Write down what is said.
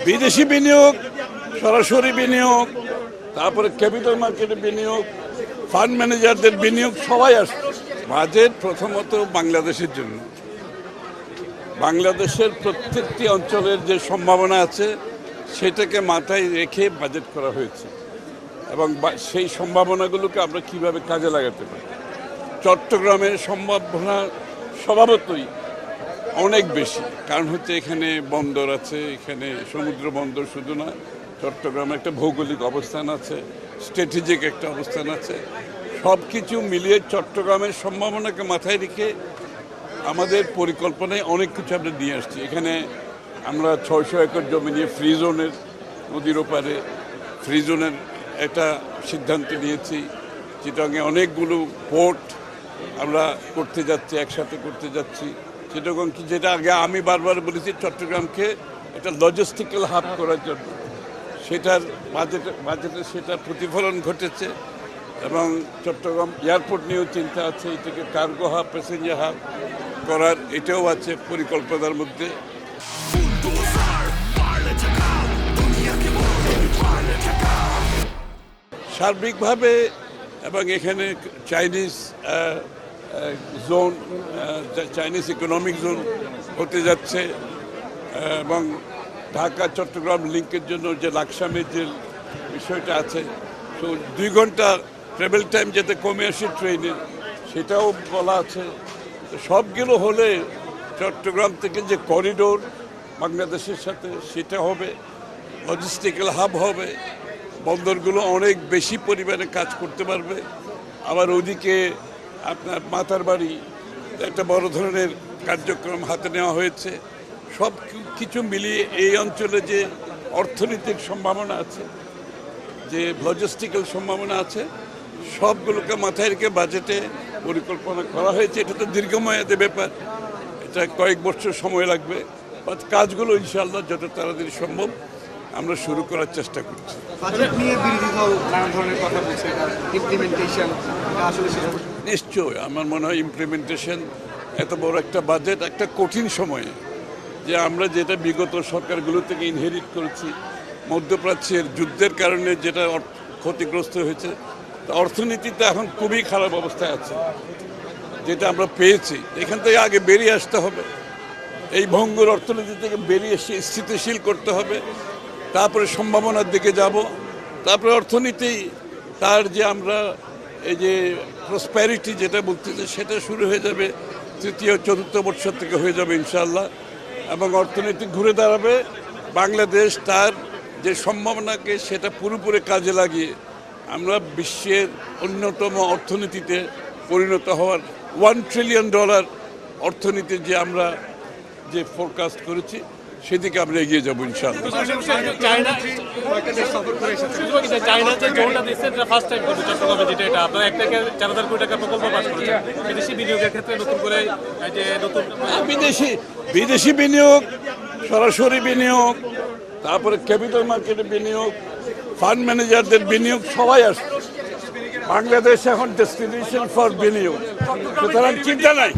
বিদেশি বিনিয়োগ, সরাসরি বিনিয়োগ, তারপরে ক্যাপিটাল মার্কেটে বিনিয়োগ, ফান্ড ম্যানেজারদের বিনিয়োগ, সবাই আসছে। বাজেট প্রথমত বাংলাদেশের জন্য, বাংলাদেশের প্রত্যেকটি অঞ্চলের যে সম্ভাবনা আছে সেটাকে মাথায় রেখে বাজেট করা হয়েছে এবং সেই সম্ভাবনাগুলোকে আমরা কিভাবে কাজে লাগাতে পারি। চট্টগ্রামের সম্ভাবনা স্বভাবতই অনেক বেশি, কারণ হচ্ছে এখানে বন্দর আছে, এখানে সমুদ্র বন্দর শুধু না, চট্টগ্রামে একটা ভৌগোলিক অবস্থান আছে, স্ট্র্যাটেজিক একটা অবস্থান আছে। সব কিছু মিলিয়ে চট্টগ্রামের সম্ভাবনাকে মাথায় রেখে আমাদের পরিকল্পনায় অনেক কিছু আমরা নিয়ে আসছি। এখানে আমরা 600 একর জমি নিয়ে ফ্রি জোনের, নদীর ওপারে ফ্রি জোনের একটা সিদ্ধান্ত নিয়েছি। চিটাগাংয়ে অনেকগুলো পোর্ট আমরা করতে যাচ্ছি, একসাথে করতে যাচ্ছি। চিটাগাং কি, যেটা আগে আমি বারবার বলেছি চট্টগ্রামকে একটা লজিস্টিক্যাল হাব করার জন্য, সেটার বাজেটে সেটার প্রতিফলন ঘটেছে। এবং চট্টগ্রাম এয়ারপোর্ট নিয়েও চিন্তা আছে, এটাকে কার্গো হাব, প্যাসেঞ্জার হাব করার, এটাও আছে পরিকল্পনার মধ্যে। সার্বিকভাবে এবং এখানে Chinese zone, Chinese economic zone হতে যাচ্ছে এবং ঢাকা চট্টগ্রাম লিঙ্কের জন্য যে লাকসামের যে বিষয়টা আছে, তো 2 ঘন্টা ট্রাভেল টাইম যাতে কমে আসে ট্রেনের, সেটাও বলা আছে। সবগুলো হলে চট্টগ্রাম থেকে যে করিডোর বাংলাদেশের সাথে, সেটা হবে, লজিস্টিক্যাল হাব হবে, বন্দরগুলো অনেক বেশি পরিমাণে কাজ করতে পারবে। আবার ওদিকে আপনার মাতার বাড়ি একটা বড় ধরনের কার্যক্রম হাতে নেওয়া হয়েছে। সব কিছু মিলিয়ে এই অঞ্চলে যে অর্থনৈতিক সম্ভাবনা আছে, যে লজিস্টিক্যাল সম্ভাবনা আছে, সবগুলোকে মাথায় রেখে বাজেটে পরিকল্পনা করা হয়েছে। এটা তো দীর্ঘমেয়াদী ব্যাপার, এটা কয়েক বছর সময় লাগবে। কাজগুলো ইনশাআল্লাহ যত তাড়াতাড়ি সম্ভব আমরা শুরু করার চেষ্টা করছি। নিশ্চয়ই আমার মনে হয় ইমপ্লিমেন্টেশন, এত বড় একটা বাজেট একটা কঠিন সময়ে, যে আমরা যেটা বিগত সরকারগুলো থেকে ইনহেরিট করেছি, মধ্যপ্রাচ্যের যুদ্ধের কারণে যেটা ক্ষতিগ্রস্ত হয়েছে, অর্থনীতিতে এখন খুবই খারাপ অবস্থায় আছে। যেটা আমরা পেয়েছি, এখান থেকে আগে বেরিয়ে আসতে হবে, এই ভঙ্গুর অর্থনীতি থেকে বেরিয়ে এসে স্থিতিশীল করতে হবে, তারপরে সম্ভাবনার দিকে যাব, তারপরে অর্থনীতি তার যে আমরা এই যে প্রসপ্যারিটি যেটা বলতেছি, সেটা শুরু হয়ে যাবে 3য় 4র্থ বছর থেকে হয়ে যাবে ইনশাআল্লাহ। এবং অর্থনীতি ঘুরে দাঁড়াবে, বাংলাদেশ তার যে সম্ভাবনাকে সেটা পুরোপুরি কাজে লাগিয়ে আমরা বিশ্বের অন্যতম অর্থনীতিতে পরিণত হওয়ার $1 ট্রিলিয়ন অর্থনীতির যে আমরা যে ফোরকাস্ট করেছি, সেদিকে আমরা এগিয়ে যাবো ইনশাআল্লাহ। বিদেশি বিনিয়োগ, সরাসরি বিনিয়োগ, তারপরে ক্যাপিটাল মার্কেটে বিনিয়োগ, ফান্ড ম্যানেজারদের বিনিয়োগ, সবাই আসছে। বাংলাদেশ এখন ডেস্টিনেশন ফর বিনিয়োগ, সুতরাং চিন্তা নাই।